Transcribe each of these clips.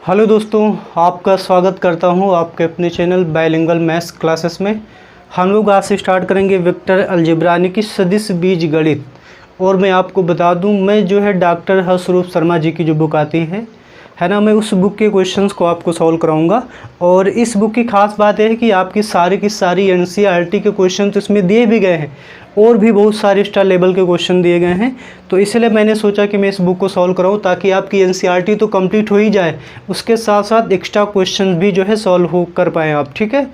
Hello दोस्तों, आपका स्वागत करता हूं आपके अपने चैनल बायलिंगुअल मैथ्स क्लासेस में। हम लोग आज से स्टार्ट करेंगे वेक्टर अलजेब्रा यानी कि सदिश बीजगणित। और मैं आपको बता दूं, मैं जो है डॉक्टर हर्षरूप शर्मा जी की जो बुक आती है ना, मैं उस बुक के क्वेश्चंस को आपको सॉल्व कराऊंगा। और इस बुक की खास बात यह है कि आपकी सारी की सारी एनसीईआरटी के क्वेश्चन तो इसमें दिए भी गए हैं और भी बहुत सारे स्टार लेवल के क्वेश्चन दिए गए हैं। तो इसलिए मैंने सोचा कि मैं इस बुक को सॉल्व कराऊं ताकि आपकी एनसीईआरटी तो कंप्लीट हो ही जाए, उसके साथ साथ एक्स्ट्रा क्वेश्चन भी जो है सॉल्व हो कर पाएँ आप। ठीक है,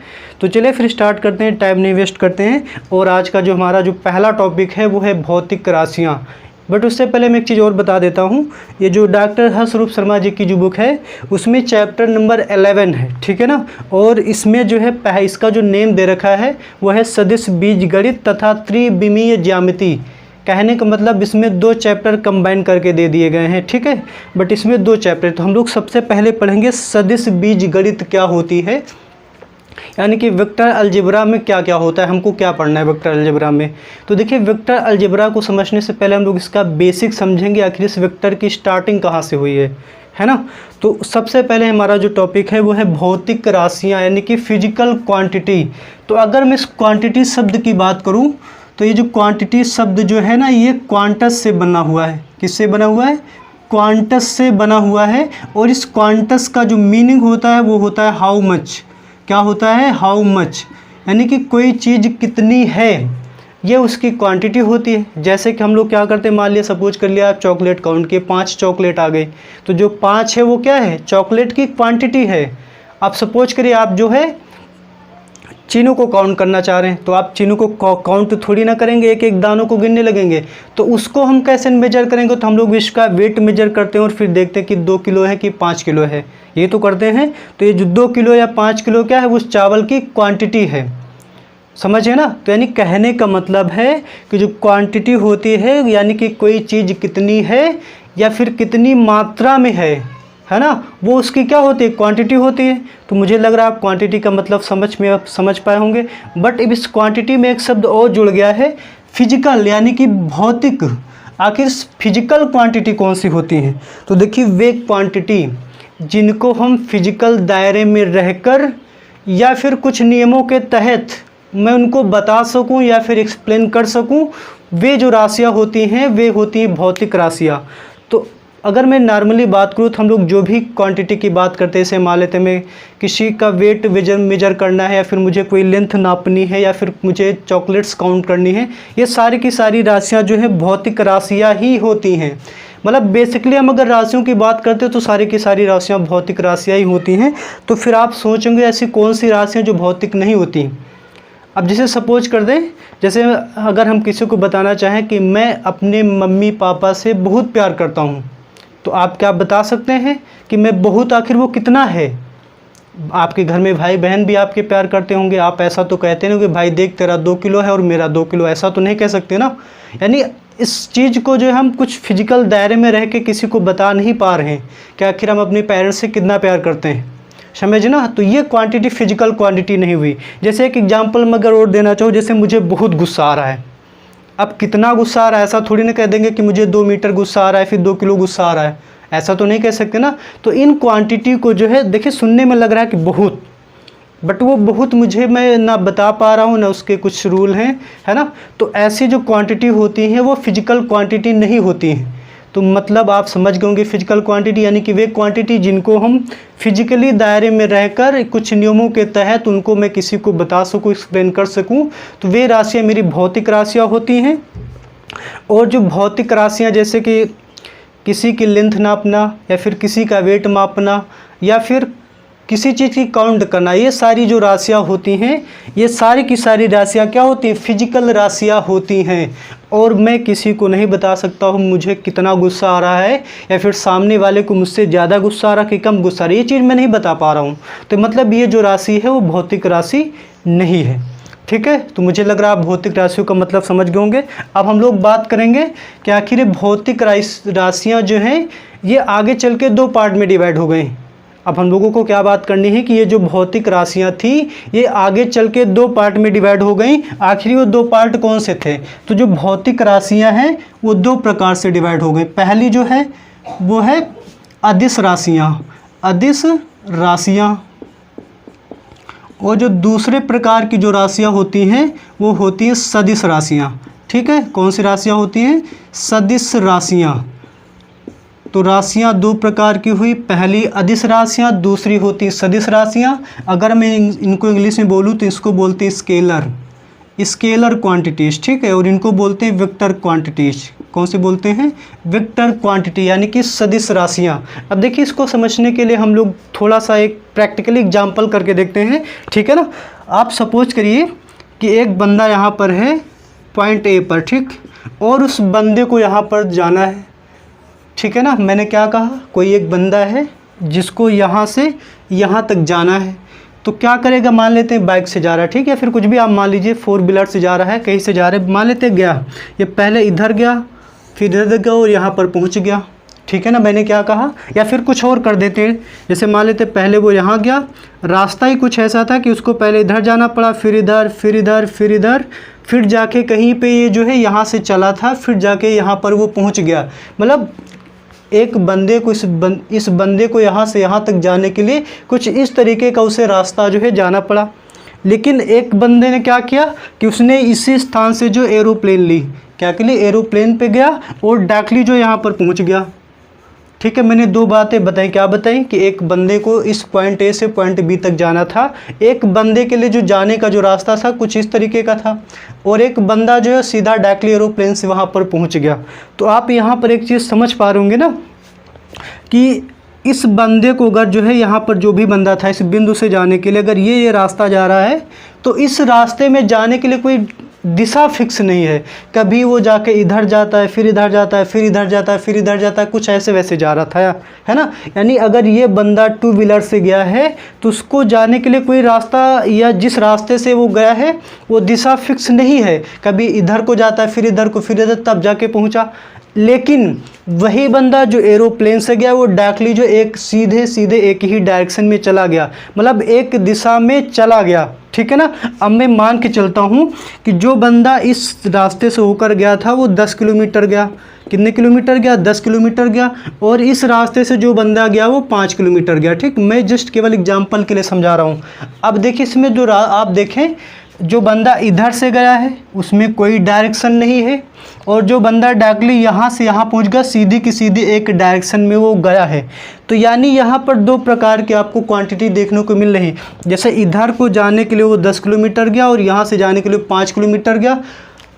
तो चलिए फिर स्टार्ट करते हैं, टाइम नहीं वेस्ट करते हैं। और आज का जो हमारा जो पहला टॉपिक है वो है भौतिक राशियाँ। बट उससे पहले मैं एक चीज़ और बता देता हूँ, ये जो डॉक्टर हर्षरूप शर्मा जी की जो बुक है उसमें चैप्टर नंबर 11 है, ठीक है ना। और इसमें जो है इसका जो नेम दे रखा है वो है सदिश बीजगणित तथा त्रिविमीय ज्यामिति। कहने का मतलब इसमें दो चैप्टर कंबाइन करके दे दिए गए हैं, ठीक है। बट इसमें दो चैप्टर, तो हम लोग सबसे पहले पढ़ेंगे सदिश बीजगणित क्या होती है, यानी कि वेक्टर अलजेब्रा में क्या क्या होता है, हमको क्या पढ़ना है वेक्टर अलजेब्रा में। तो देखिए, वेक्टर अलजेब्रा को समझने से पहले हम लोग इसका बेसिक समझेंगे, आखिर इस वेक्टर की स्टार्टिंग कहाँ से हुई है ना। तो सबसे पहले हमारा जो टॉपिक है वो है भौतिक राशियाँ यानी कि फिजिकल क्वांटिटी। तो अगर मैं इस क्वांटिटी शब्द की बात करूँ तो ये जो क्वांटिटी शब्द जो है ना, ये क्वांटस से बना हुआ है। किससे बना हुआ है? क्वांटस से बना हुआ है। और इस क्वांटस का जो मीनिंग होता है वो होता है हाउ मच। क्या होता है? हाउ मच, यानी कि कोई चीज़ कितनी है, ये उसकी क्वांटिटी होती है। जैसे कि हम लोग क्या करते हैं, मान लिया सपोज कर लिया आप चॉकलेट काउंट किए, 5 चॉकलेट आ गए, तो जो 5 है वो क्या है? चॉकलेट की क्वांटिटी है। आप सपोज करिए आप जो है चीनों को काउंट करना चाह रहे हैं, तो आप चीनों को काउंट थोड़ी ना करेंगे, एक एक दानों को गिनने लगेंगे। तो उसको हम कैसे मेजर करेंगे? तो हम लोग इसका वेट मेजर करते हैं और फिर देखते हैं कि 2 किलो है कि 5 किलो है, ये तो करते हैं। तो ये जो 2 किलो या 5 किलो क्या है, वो चावल की क्वांटिटी है, समझे ना। तो यानी कहने का मतलब है कि जो क्वांटिटी होती है यानी कि कोई चीज़ कितनी है या फिर कितनी मात्रा में है ना, वो उसकी क्या होती है? क्वांटिटी होती है। तो मुझे लग रहा है आप क्वांटिटी का मतलब समझ पाए होंगे। बट अब इस क्वांटिटी में एक शब्द और जुड़ गया है, फिजिकल, यानी कि भौतिक। आखिर फिजिकल क्वांटिटी कौन सी होती है? तो देखिए, वे क्वांटिटी जिनको हम फिजिकल दायरे में रहकर या फिर कुछ नियमों के तहत मैं उनको बता सकूं या फिर एक्सप्लेन कर सकूं, वे जो राशियां होती हैं वे होती हैं भौतिक राशियां। तो अगर मैं नॉर्मली बात करूँ तो हम लोग जो भी क्वांटिटी की बात करते हैं, जैसे मान लेते हैं मैं किसी का वेट मेजर करना है, या फिर मुझे कोई लेंथ नापनी है, या फिर मुझे चॉकलेट्स काउंट करनी है, ये सारी की सारी राशियाँ जो है भौतिक राशियाँ ही होती हैं। मतलब बेसिकली हम अगर राशियों की बात करते हैं तो सारी की सारी राशियाँ भौतिक राशियाँ ही होती हैं। तो फिर आप सोचेंगे ऐसी कौन सी राशियाँ जो भौतिक नहीं होती। अब जैसे सपोज कर दें, जैसे अगर हम किसी को बताना चाहें कि मैं अपने मम्मी पापा से बहुत प्यार करता हूँ, तो आप क्या बता सकते हैं कि मैं बहुत, आखिर वो कितना है? आपके घर में भाई बहन भी आपके प्यार करते होंगे, आप ऐसा तो कहते नहीं कि भाई देख तेरा 2 किलो है और मेरा 2 किलो, ऐसा तो नहीं कह सकते ना। यानी इस चीज़ को जो है हम कुछ फिजिकल दायरे में रह के किसी को बता नहीं पा रहे हैं कि आखिर हम अपने पेरेंट्स से कितना प्यार करते हैं, समझे ना। तो ये क्वांटिटी फिजिकल क्वांटिटी नहीं हुई। जैसे एक एग्जांपल मैं अगर और देना चाहूँ, जैसे मुझे बहुत गुस्सा आ रहा है। अब कितना गुस्सा आ रहा है ऐसा थोड़ी ना कह देंगे कि मुझे 2 मीटर गुस्सा आ रहा है, फिर 2 किलो गुस्सा आ रहा है, ऐसा तो नहीं कह सकते ना। तो इन क्वांटिटी को जो है देखिए, सुनने में लग रहा है कि बहुत, बट वो बहुत मुझे मैं ना बता पा रहा हूँ, ना उसके कुछ रूल हैं, है ना। तो ऐसी जो क्वांटिटी होती हैं वो फिजिकल क्वांटिटी नहीं होती हैं। तो मतलब आप समझ गए होंगे फिजिकल क्वांटिटी यानी कि वे क्वांटिटी जिनको हम फिजिकली दायरे में रहकर कुछ नियमों के तहत उनको मैं किसी को बता सकूं, एक्सप्लेन कर सकूं, तो वे राशियां मेरी भौतिक राशियां होती हैं। और जो भौतिक राशियां जैसे कि किसी की लेंथ नापना, या फिर किसी का वेट मापना, या फिर किसी चीज़ की काउंट करना, ये सारी जो राशियाँ होती हैं, ये सारी की सारी राशियाँ क्या होती हैं? फिजिकल राशियाँ होती हैं। और मैं किसी को नहीं बता सकता हूँ मुझे कितना गुस्सा आ रहा है, या फिर सामने वाले को मुझसे ज़्यादा गुस्सा आ रहा है कि कम गुस्सा आ रहा है, ये चीज़ मैं नहीं बता पा रहा हूँ। तो मतलब ये जो राशि है वो भौतिक राशि नहीं है, ठीक है। तो मुझे लग रहा है आप भौतिक राशियों का मतलब समझ गए होंगे। अब हम लोग बात करेंगे कि आखिर ये भौतिक राशियाँ जो हैं ये आगे चल के 2 पार्ट में डिवाइड हो गई। अब हम लोगों को क्या बात करनी है कि ये जो भौतिक राशियाँ थी ये आगे चल के 2 पार्ट में डिवाइड हो गई। आखिर वो 2 पार्ट कौन से थे? तो जो भौतिक राशियाँ हैं वो 2 प्रकार से डिवाइड हो गई। पहली जो है वो है अदिश राशियाँ, अदिश राशियाँ, और जो दूसरे प्रकार की जो राशियाँ होती हैं वो होती हैं सदिश राशियाँ। ठीक है, कौन सी राशियाँ होती हैं? सदिश राशियाँ। तो राशियाँ दो प्रकार की हुई, पहली अदिश राशियाँ, दूसरी होती सदिश राशियाँ। अगर मैं इनको इंग्लिश में बोलूँ तो इसको बोलते हैं स्केलर क्वांटिटीज़। ठीक है, और इनको बोलते हैं वेक्टर क्वांटिटीज़। कौन से बोलते हैं? वेक्टर क्वांटिटी, यानी कि सदिश राशियाँ। अब देखिए, इसको समझने के लिए हम लोग थोड़ा सा एक प्रैक्टिकली एग्जाम्पल करके देखते हैं। ठीक है ना, आप सपोज करिए कि एक बंदा यहाँ पर है पॉइंट ए पर, ठीक, और उस बंदे को यहाँ पर जाना है। ठीक है ना, मैंने क्या कहा? कोई एक बंदा है जिसको यहाँ से यहाँ तक जाना है, तो क्या करेगा? मान लेते हैं बाइक से जा रहा है, ठीक है, फिर कुछ भी आप मान लीजिए, 4 व्हीलर से जा रहा है, कहीं से जा रहे, मान लेते गया, ये पहले इधर गया, फिर इधर गया और यहाँ पर पहुँच गया। ठीक है ना, मैंने क्या कहा? या फिर कुछ और कर देते हैं, जैसे मान लेते पहले वो यहाँ गया, रास्ता ही कुछ ऐसा था कि उसको पहले इधर जाना पड़ा, फिर इधर, फिर इधर, फिर इधर, फिर जाके कहीं पे ये जो है यहाँ से चला था, फिर जाके यहाँ पर वो पहुँच गया। मतलब एक बंदे को इस बंदे को यहाँ से यहाँ तक जाने के लिए कुछ इस तरीके का उसे रास्ता जो है जाना पड़ा। लेकिन एक बंदे ने क्या किया कि उसने इसी स्थान से जो एरोप्लेन ली, क्या के लिए? एरोप्लेन पे गया और डायरेक्टली जो यहाँ पर पहुँच गया। ठीक है, मैंने दो बातें बताई। क्या बताई? कि एक बंदे को इस पॉइंट ए से पॉइंट बी तक जाना था, एक बंदे के लिए जो जाने का जो रास्ता था कुछ इस तरीके का था, और एक बंदा जो है सीधा डायरेक्टली एरोप्लेन से वहाँ पर पहुँच गया। तो आप यहाँ पर एक चीज़ समझ पा रहे होंगे ना कि इस बंदे को अगर जो है यहाँ पर जो भी बंदा था इस बिंदु से जाने के लिए अगर ये रास्ता जा रहा है, तो इस रास्ते में जाने के लिए कोई दिशा फिक्स नहीं है। कभी वो जाके इधर जाता है, फिर इधर जाता है, फिर इधर जाता है, फिर इधर जाता है, कुछ ऐसे वैसे जा रहा था, है ना। यानी अगर ये बंदा 2 व्हीलर से गया है तो उसको जाने के लिए कोई रास्ता या जिस रास्ते से वो गया है वो दिशा फिक्स नहीं है। कभी इधर को जाता है, फिर इधर को, फिर इधर, तब जाके पहुँचा। लेकिन वही बंदा जो एरोप्लेन से गया वो डायरेक्टली जो एक सीधे एक ही डायरेक्शन में चला गया, मतलब एक दिशा में चला गया। ठीक है ना। अब मैं मान के चलता हूँ कि जो बंदा इस रास्ते से होकर गया था वो 10 किलोमीटर गया। कितने किलोमीटर गया? 10 किलोमीटर गया। और इस रास्ते से जो बंदा गया वो 5 किलोमीटर गया। ठीक, मैं जस्ट केवल एग्जाम्पल के लिए समझा रहा हूँ। अब देखिए इसमें जो आप देखें, जो बंदा इधर से गया है उसमें कोई डायरेक्शन नहीं है, और जो बंदा डायरेक्टली यहाँ से यहाँ पहुँच गया सीधी की सीधी एक डायरेक्शन में वो गया है। तो यानी यहाँ पर दो प्रकार की आपको क्वांटिटी देखने को मिल रही। जैसे इधर को जाने के लिए वो 10 किलोमीटर गया और यहाँ से जाने के लिए 5 किलोमीटर गया।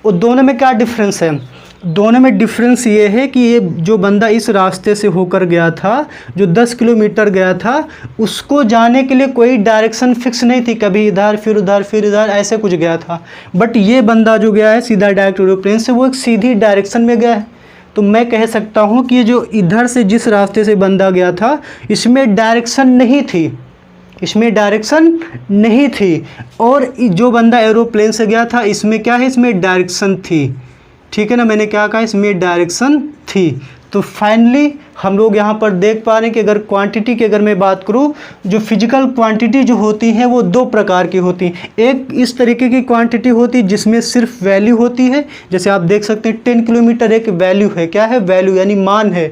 और दोनों में क्या डिफरेंस है? दोनों में डिफरेंस ये है कि ये जो बंदा इस रास्ते से होकर गया था, जो 10 किलोमीटर गया था, उसको जाने के लिए कोई डायरेक्शन फिक्स नहीं थी, कभी इधर फिर उधर फिर इधर ऐसे कुछ गया था। बट ये बंदा जो गया है सीधा डायरेक्ट एरोप्लेन से, वो एक सीधी डायरेक्शन में गया है। तो मैं कह सकता हूँ कि ये जो इधर से जिस रास्ते से बंदा गया था इसमें डायरेक्शन नहीं थी, इसमें डायरेक्शन नहीं थी। और जो बंदा एरोप्लेन से गया था इसमें क्या है? इसमें डायरेक्शन थी। ठीक है ना, मैंने क्या कहा? इसमें डायरेक्शन थी। तो फाइनली हम लोग यहाँ पर देख पा रहे हैं कि अगर क्वांटिटी की अगर मैं बात करूँ, जो फिजिकल क्वांटिटी जो होती हैं वो दो प्रकार की होती हैं। एक इस तरीके की क्वांटिटी होती है जिसमें सिर्फ वैल्यू होती है, जैसे आप देख सकते हैं 10 किलोमीटर एक वैल्यू है। क्या है? वैल्यू यानी मान है।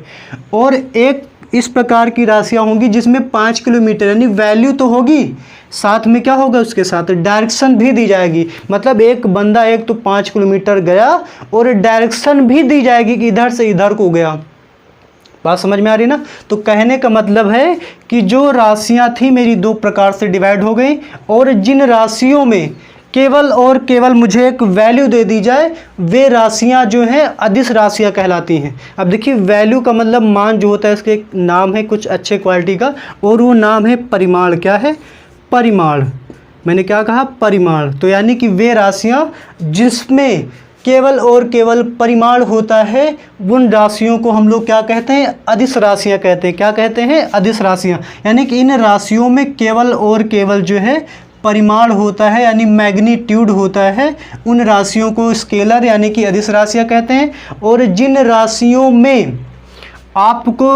और एक इस प्रकार की राशियाँ होंगी जिसमें 5 किलोमीटर यानी वैल्यू तो होगी, साथ में क्या होगा? उसके साथ डायरेक्शन भी दी जाएगी। मतलब एक बंदा एक तो 5 किलोमीटर गया और डायरेक्शन भी दी जाएगी कि इधर से इधर को गया। बात समझ में आ रही ना? तो कहने का मतलब है कि जो राशियां थी मेरी दो प्रकार से डिवाइड हो गई, और जिन राशियों में केवल और केवल मुझे एक वैल्यू दे दी जाए वे राशियां जो हैं अदिश राशियां कहलाती हैं। अब देखिए वैल्यू का मतलब मान जो होता है, इसके एक नाम है कुछ अच्छे क्वालिटी का, और वो नाम है परिमाण। क्या है? परिमाण। मैंने क्या कहा? परिमाण। तो यानी कि वे राशियां जिसमें केवल और केवल परिमाण होता है उन राशियों को हम लोग क्या कहते हैं? अदिश राशियां कहते हैं। क्या कहते हैं? अदिश राशियां। यानी कि इन राशियों में केवल और केवल जो है परिमाण होता है, यानी मैग्नीट्यूड होता है। उन राशियों को स्केलर यानी कि अदिश राशियां कहते हैं। और जिन राशियों में आपको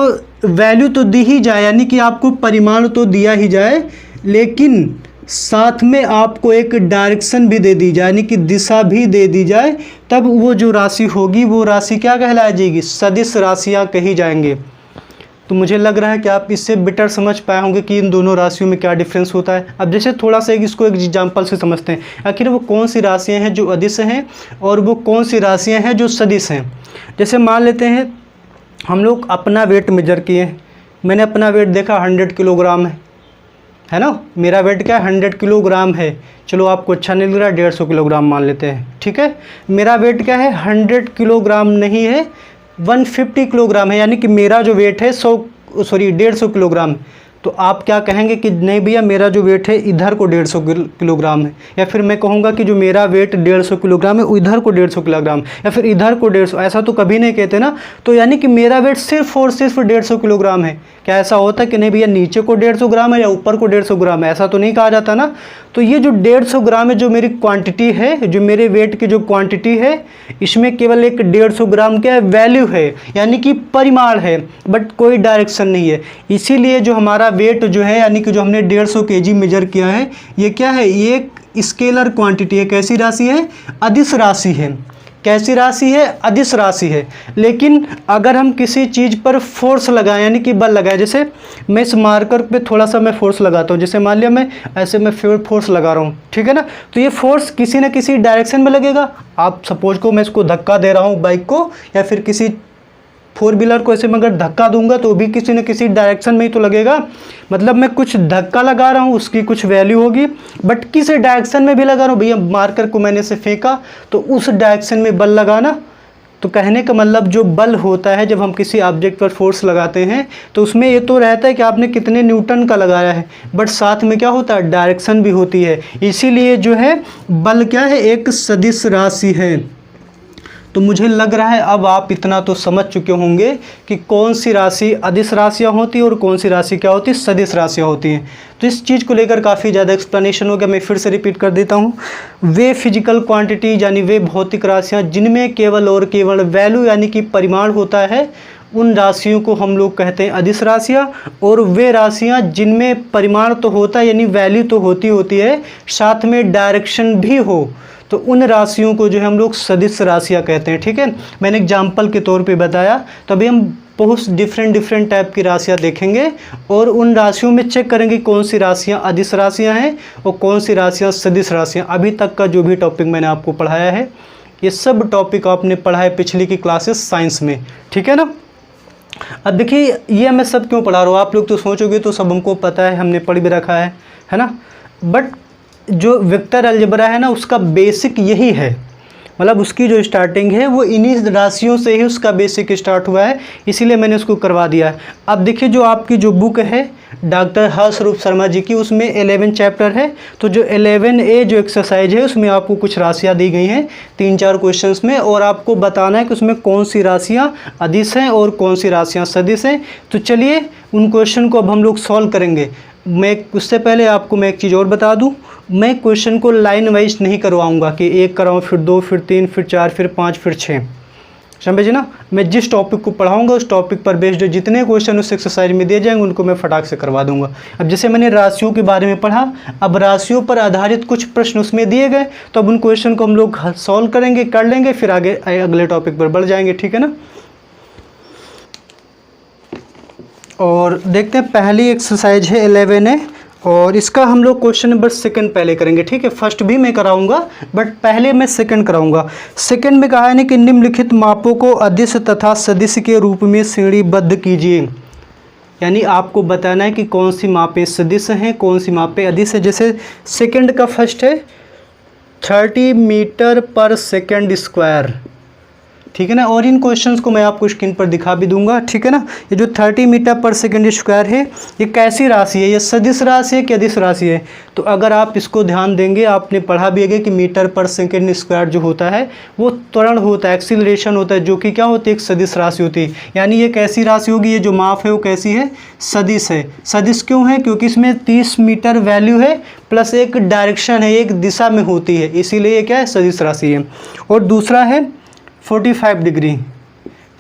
वैल्यू तो दी ही जाए, यानी कि आपको परिमाण तो दिया ही जाए, लेकिन साथ में आपको एक डायरेक्शन भी दे दी जाए, यानी कि दिशा भी दे दी जाए, तब वो जो राशि होगी वो राशि क्या कहलाई जाएगी? सदिश राशियाँ कही जाएंगे। तो मुझे लग रहा है कि आप इससे बेटर समझ पाए होंगे कि इन दोनों राशियों में क्या डिफरेंस होता है। अब जैसे थोड़ा सा इसको एक एग्जाम्पल से समझते हैं, आखिर वो कौन सी राशियाँ हैं जो अदिश हैं और वो कौन सी राशियाँ हैं जो सदिश हैं। जैसे मान लेते हैं हम लोग अपना वेट मेजर किए हैं, मैंने अपना वेट देखा 100 किलोग्राम है ना, मेरा वेट क्या है 100 किलोग्राम है। चलो आपको अच्छा नहीं लग रहा, 150 किलोग्राम मान लेते हैं, ठीक है। मेरा वेट क्या है 100 किलोग्राम नहीं है, 150 किलोग्राम है, यानी कि मेरा जो वेट है 150 किलोग्राम। तो आप क्या कहेंगे कि नहीं भैया मेरा जो वेट है इधर को 150 किलोग्राम है, या फिर मैं कहूँगा कि जो मेरा वेट 150 किलोग्राम है इधर को 150 किलोग्राम, या फिर इधर को 150, ऐसा तो कभी नहीं कहते ना। तो यानी कि मेरा वेट सिर्फ और सिर्फ 150 किलोग्राम है। क्या ऐसा होता है कि नहीं भैया नीचे को 150 ग्राम है या ऊपर को 150 ग्राम है, ऐसा तो नहीं कहा जाता ना। तो ये जो 150 ग्राम है जो मेरी क्वांटिटी है, जो मेरे वेट की जो क्वांटिटी है, इसमें केवल एक 150 ग्राम का वैल्यू है, यानी कि परिमाण है, बट कोई डायरेक्शन नहीं है। इसीलिए जो हमारा वेट जो है, यानी कि जो हमने 150 kg मेजर किया है, ये क्या है, ये एक स्केलर क्वांटिटी है। कैसी राशि है, अदिश राशि है। कैसी राशि है, अदिश राशि है। लेकिन अगर हम किसी चीज़ पर फोर्स लगाएं, यानी कि बल लगाएं, जैसे मैं इस मार्कर पे थोड़ा सा मैं फोर्स लगाता हूँ, जैसे मान लिया मैं ऐसे मैं फोर्स लगा रहा हूँ, ठीक है ना, तो ये फोर्स किसी न किसी डायरेक्शन में लगेगा। आप सपोज को मैं इसको धक्का दे रहा हूँ बाइक को, या फिर किसी 4 व्हीलर को ऐसे मैं अगर धक्का दूंगा तो भी किसी न किसी डायरेक्शन में ही तो लगेगा। मतलब मैं कुछ धक्का लगा रहा हूँ, उसकी कुछ वैल्यू होगी, बट किस डायरेक्शन में भी लगा रहा हूँ, भैया मार्कर को मैंने से फेंका तो उस डायरेक्शन में बल लगाना। तो कहने का मतलब जो बल होता है जब हम किसी ऑब्जेक्ट पर फोर्स लगाते हैं तो उसमें ये तो रहता है कि आपने कितने न्यूटन का लगाया है, बट साथ में क्या होता है, डायरेक्शन भी होती है। इसीलिए जो है बल क्या है, एक सदिश राशि है। तो मुझे लग रहा है अब आप इतना तो समझ चुके होंगे कि कौन सी राशि अदिश राशियाँ होती है और कौन सी राशि क्या होती है, सदिश राशियाँ होती हैं। तो इस चीज़ को लेकर काफ़ी ज़्यादा एक्सप्लेनेशन हो गया, मैं फिर से रिपीट कर देता हूँ। वे फिजिकल क्वांटिटी यानी वे भौतिक राशियाँ जिनमें केवल और केवल वैल्यू यानी कि परिमाण होता है, उन राशियों को हम लोग कहते हैं अदिश राशियाँ। और वे राशियाँ जिनमें परिमाण तो होता है यानी वैल्यू तो होती है, साथ में डायरेक्शन भी हो, तो उन राशियों को जो है हम लोग सदिश राशियाँ कहते हैं, ठीक है। मैंने एग्जाम्पल के तौर पे बताया। तो अभी हम बहुत डिफरेंट टाइप की राशियाँ देखेंगे और उन राशियों में चेक करेंगे कौन सी राशियाँ अदिश राशियाँ हैं और कौन सी राशियाँ सदिश राशियाँ। अभी तक का जो भी टॉपिक मैंने आपको पढ़ाया है, ये सब टॉपिक आपने पढ़ा है पिछली की क्लासेस साइंस में, ठीक है ना। अब देखिए ये मैं सब क्यों पढ़ा रहा हूँ, आप लोग तो सोचोगे तो सब हमको पता है, हमने पढ़ भी रखा है ना। बट जो वेक्टर अलजेब्रा है ना, उसका बेसिक यही है, मतलब उसकी जो स्टार्टिंग है वो इन्हीं राशियों से ही उसका बेसिक स्टार्ट हुआ है, इसीलिए मैंने उसको करवा दिया है। अब देखिए जो आपकी जो बुक है डॉक्टर हर्षरूप शर्मा जी की, उसमें 11 चैप्टर है। तो जो 11A जो एक्सरसाइज है उसमें आपको कुछ राशियाँ दी गई हैं 3-4 क्वेश्चंस में, और आपको बताना है कि उसमें कौन सी राशियाँ अदिश हैं और कौन सी राशियाँ सदिश हैं। तो चलिए उन क्वेश्चन को अब हम लोग सॉल्व करेंगे। मैं उससे पहले आपको मैं एक चीज़ और बता दूं, मैं क्वेश्चन को लाइन वाइज नहीं करवाऊंगा कि 1 कराऊं फिर 2 फिर 3 फिर 4 फिर 5 फिर 6, समझे ना। मैं जिस टॉपिक को पढ़ाऊंगा उस टॉपिक पर बेस्ड जितने क्वेश्चन उस एक्सरसाइज में दिए जाएंगे उनको मैं फटाक से करवा दूंगा। अब जैसे मैंने राशियों के बारे में पढ़ा, अब राशियों पर आधारित कुछ प्रश्न उसमें दिए गए, तो अब उन क्वेश्चन को हम लोग सॉल्व करेंगे, कर लेंगे, फिर आगे अगले टॉपिक पर बढ़ जाएंगे, ठीक है ना। और देखते हैं पहली एक्सरसाइज है 11A, और इसका हम लोग क्वेश्चन नंबर 2 पहले करेंगे, ठीक है। फर्स्ट भी मैं कराऊंगा बट पहले मैं 2 कराऊंगा। 2 में कहा है कि निम्नलिखित मापों को अदिश तथा सदिश के रूप में श्रेणीबद्ध कीजिए, यानी आपको बताना है कि कौन सी मापें सदिश हैं कौन सी मापें अदिश है। जैसे 2 का फर्स्ट है 30 मीटर पर सेकेंड स्क्वायर, ठीक है ना। और इन क्वेश्चंस को मैं आपको स्क्रीन पर दिखा भी दूंगा, ठीक है ना। ये जो 30 मीटर पर सेकेंड स्क्वायर है ये कैसी राशि है, ये सदिश राशि है कि अदिश राशि है। तो अगर आप इसको ध्यान देंगे, आपने पढ़ा भी है कि मीटर पर सेकेंड स्क्वायर जो होता है वो त्वरण होता है, एक्सीलरेशन होता है, जो कि क्या होती है, एक सदिश राशि होती है। यानी ये कैसी राशि होगी, ये जो माप है वो कैसी है, सदिश है। सदिश क्यों है, क्योंकि इसमें 30 मीटर वैल्यू है प्लस एक डायरेक्शन है, एक दिशा में होती है, इसीलिए ये क्या है, सदिश राशि है। और दूसरा है 45 डिग्री,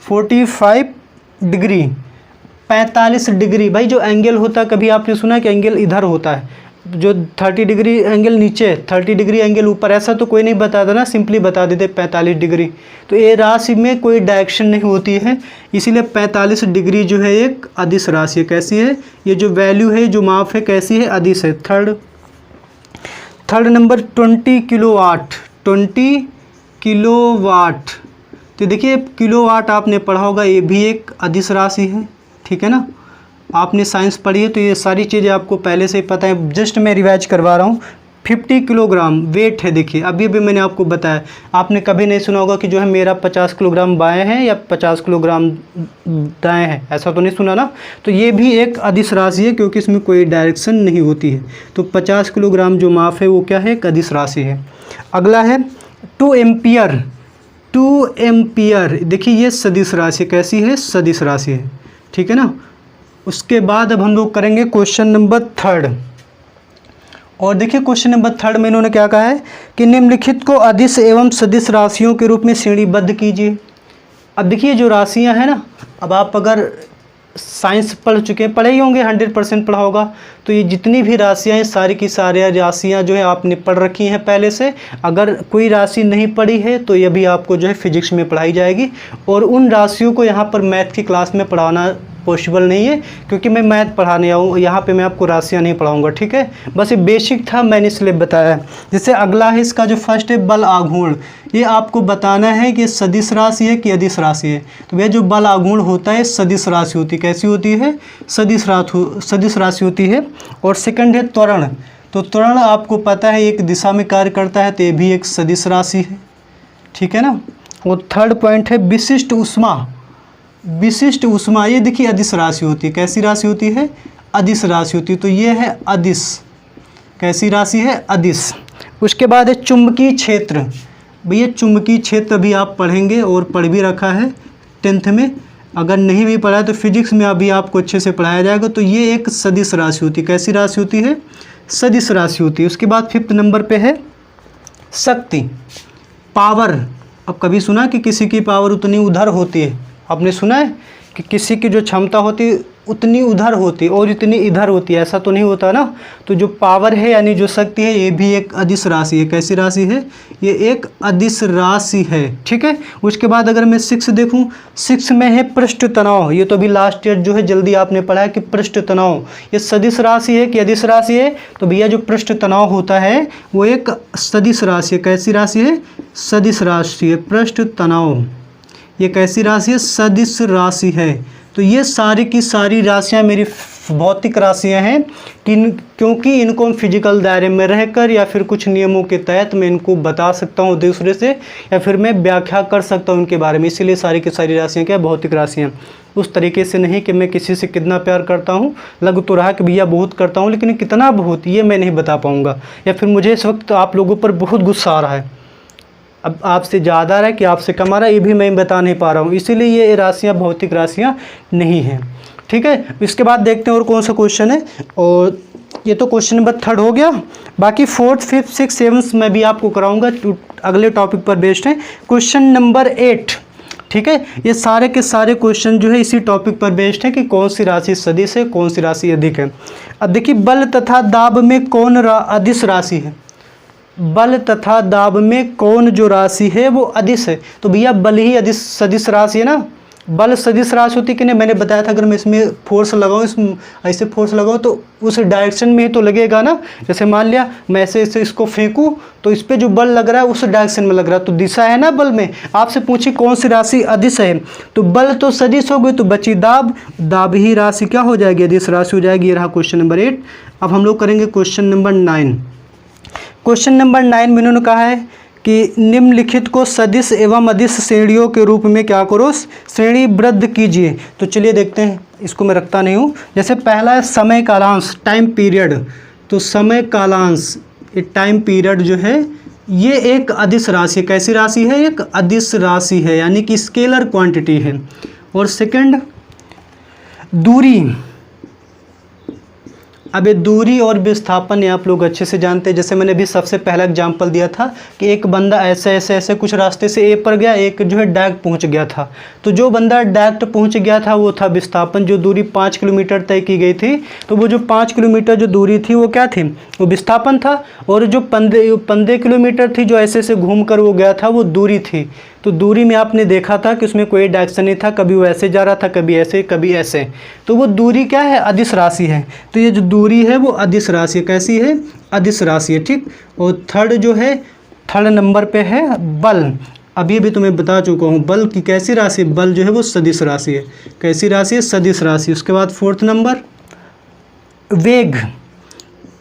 45 डिग्री 45 डिग्री। भाई जो एंगल होता है, कभी आपने सुना कि एंगल इधर होता है, जो 30 डिग्री एंगल नीचे 30 डिग्री एंगल ऊपर, ऐसा तो कोई नहीं बताता ना, सिंपली बता देते 45 डिग्री। तो ये राशि में कोई डायरेक्शन नहीं होती है, इसीलिए 45 डिग्री जो है एक अदिश राशि है। कैसी है? ये जो वैल्यू है, जो माप है, कैसी है? अदिश है। Third number 20 kilowatt. 20 किलोवाट, तो देखिए किलोवाट आपने पढ़ा होगा, ये भी एक अदिश राशि है। ठीक है ना, आपने साइंस पढ़ी है तो ये सारी चीज़ें आपको पहले से ही पता है, जस्ट मैं रिवाइज करवा रहा हूँ। 50 किलोग्राम वेट है। देखिए अभी भी मैंने आपको बताया, आपने कभी नहीं सुना होगा कि जो है मेरा 50 किलोग्राम बाएँ हैं या 50 किलोग्राम दाएँ हैं, ऐसा तो नहीं सुना ना। तो ये भी एक अदिश राशि है, क्योंकि इसमें कोई डायरेक्शन नहीं होती है। तो 50 किलोग्राम जो माप है वो क्या है? एक अदिश राशि है। अगला है 2 एम्पियर। 2 एम्पियर, देखिए ये सदिश राशि, कैसी है? सदिश राशि है। ठीक है ना। उसके बाद अब हम लोग करेंगे क्वेश्चन नंबर 3। और देखिए क्वेश्चन नंबर 3 में इन्होंने क्या कहा है कि निम्नलिखित को अदिश एवं सदिश राशियों के रूप में श्रेणीबद्ध कीजिए। अब देखिए जो राशियां हैं ना, अब आप अगर साइंस पढ़ चुके हैं, पढ़े ही होंगे, 100% पढ़ा होगा, तो ये जितनी भी राशियां हैं सारी की सारी राशियां जो है आपने पढ़ रखी हैं पहले से। अगर कोई राशि नहीं पढ़ी है तो ये भी आपको जो है फिजिक्स में पढ़ाई जाएगी, और उन राशियों को यहाँ पर मैथ की क्लास में पढ़ाना पॉसिबल नहीं है, क्योंकि मैं मैथ पढ़ाने आऊँ यहाँ पे, मैं आपको राशियाँ नहीं पढ़ाऊँगा। ठीक है, बस ये बेसिक था, मैंने इसलिए बताया। जैसे अगला है इसका जो फर्स्ट है बल आघूर्ण, ये आपको बताना है कि सदिश राशि है कि अदिश राशि है। तो वह जो बल आघूर्ण होता है सदिश राशि होती है। कैसी होती है? सदिश राशि होती है। और सेकंड है त्वरण। तो त्वरण आपको पता है एक दिशा में कार्य करता है, तो ये भी एक सदिश राशि है। ठीक है ना। और थर्ड पॉइंट है विशिष्ट ऊष्मा। विशिष्ट ऊष्मा, ये देखिए अदिश राशि होती है। कैसी राशि होती है? अदिश राशि होती है। तो ये है अदिश। कैसी राशि है? अदिश। उसके बाद है चुंबकीय क्षेत्र। भैया चुंबकीय क्षेत्र भी आप पढ़ेंगे और पढ़ भी रखा है 10th में, अगर नहीं भी पढ़ा है तो फिजिक्स में अभी आपको अच्छे से पढ़ाया जाएगा। तो ये एक सदिश राशि होती है। कैसी राशि होती है? सदिश राशि होती है। उसके बाद 5th नंबर पे है शक्ति, पावर। अब कभी सुना कि किसी की पावर उतनी उधर होती है? आपने सुना है कि किसी की जो क्षमता होती है उतनी उधर होती है और इतनी इधर होती है? ऐसा तो नहीं होता ना। तो जो पावर है यानी जो शक्ति है, ये भी एक अदिश राशि है। कैसी राशि है? ये एक अदिश राशि है। ठीक है। उसके बाद अगर मैं 6 देखूं, 6 में है पृष्ठ तनाव। ये तो अभी लास्ट ईयर जो है जल्दी आपने पढ़ा है कि पृष्ठ तनाव ये सदिश राशि है कि अदिश राशि है? तो भैया जो पृष्ठ तनाव होता है वो एक सदिश राशि है। कैसी राशि है? सदिश राशि है। पृष्ठ तनाव ये कैसी राशि है? सदिश राशि है। तो ये सारी की सारी राशियाँ मेरी भौतिक राशियाँ हैं, क्योंकि इनको हम फिजिकल दायरे में रहकर या फिर कुछ नियमों के तहत मैं इनको बता सकता हूँ दूसरे से, या फिर मैं व्याख्या कर सकता हूँ उनके बारे में। इसीलिए सारी की सारी राशियाँ क्या? भौतिक राशियाँ। उस तरीके से नहीं कि मैं किसी से कितना प्यार करता हूँ, लग तो रहा कि भैया बहुत करता हूँ, लेकिन कितना बहुत ये मैं नहीं बता पाऊँगा, या फिर मुझे इस वक्त आप लोगों पर बहुत गुस्सा आ रहा है, अब आपसे ज़्यादा रहा है कि आपसे कम आ रहा है, ये भी मैं बता नहीं पा रहा हूँ। इसीलिए ये राशियाँ भौतिक राशियाँ नहीं हैं। ठीक है। इसके बाद देखते हैं और कौन सा क्वेश्चन है। और ये तो क्वेश्चन नंबर 3 हो गया। बाकी 4th, 5th, 6th, 7th मैं भी आपको कराऊंगा, अगले टॉपिक पर बेस्ड है। Question number 8। ठीक है। ये सारे के सारे क्वेश्चन जो है इसी टॉपिक पर बेस्ड है कि कौन सी राशि सदिश है, कौन सी राशि अधिक है। अब देखिए बल तथा दाब में कौन अदिश राशि है? बल तथा दाब में कौन जो राशि है वो अदिश है? तो भैया बल ही अदिश सदिश राशि है ना। बल सदिश राशि होती है कि नहीं? मैंने बताया था अगर मैं इसमें फोर्स लगाऊं, इसमें ऐसे फोर्स लगाऊं तो उस डायरेक्शन में ही तो लगेगा ना। जैसे मान लिया मैं ऐसे इसको फेंकूं तो इस पर जो बल लग रहा है उस डायरेक्शन में लग रहा है, तो दिशा है ना बल में। आपसे पूछी कौन सी राशि अदिश है, तो बल तो सदिश हो गई, तो बची दाब। दाब ही राशि क्या हो जाएगी? अदिश राशि हो जाएगी। ये रहा क्वेश्चन नंबर 8। अब हम लोग करेंगे क्वेश्चन नंबर 9। क्वेश्चन नंबर 9 में उन्होंने कहा है कि निम्नलिखित को सदिश एवं अदिश श्रेणियों के रूप में क्या करो? श्रेणीबद्ध कीजिए। तो चलिए देखते हैं, इसको मैं रखता नहीं हूँ। जैसे पहला है समय कालांश, टाइम पीरियड। तो समय कालांश, ये टाइम पीरियड जो है ये एक अदिश राशि है। कैसी राशि है? एक अदिश राशि है, यानी कि स्केलर क्वांटिटी है। और सेकंड दूरी, अब ये दूरी और विस्थापन ये आप लोग अच्छे से जानते हैं। जैसे मैंने अभी सबसे पहला एग्जांपल दिया था कि एक बंदा ऐसे ऐसे ऐसे कुछ रास्ते से ए पर गया, एक जो है डायरेक्ट पहुंच गया था। तो जो बंदा डायरेक्ट पहुंच गया था वो था विस्थापन, जो दूरी 5 किलोमीटर तय की गई थी। तो वो जो 5 किलोमीटर जो दूरी थी वो क्या थी, वो विस्थापन था। और जो 15 किलोमीटर थी जो ऐसे ऐसे घूम कर वो गया था वो दूरी थी। तो दूरी में आपने देखा था कि उसमें कोई डायरेक्शन नहीं था, कभी वो ऐसे जा रहा था, कभी ऐसे कभी ऐसे। तो वो दूरी क्या है, अदिश राशि है। तो ये जो दूरी है वो अदिश राशि है। कैसी है, अदिश राशि है, ठीक। और थर्ड जो है, थर्ड नंबर पे है बल। अभी भी तुम्हें बता चुका हूँ बल की कैसी राशि, बल जो है वो सदिश राशि है। कैसी राशि है, सदिश राशि। उसके बाद फोर्थ नंबर वेग।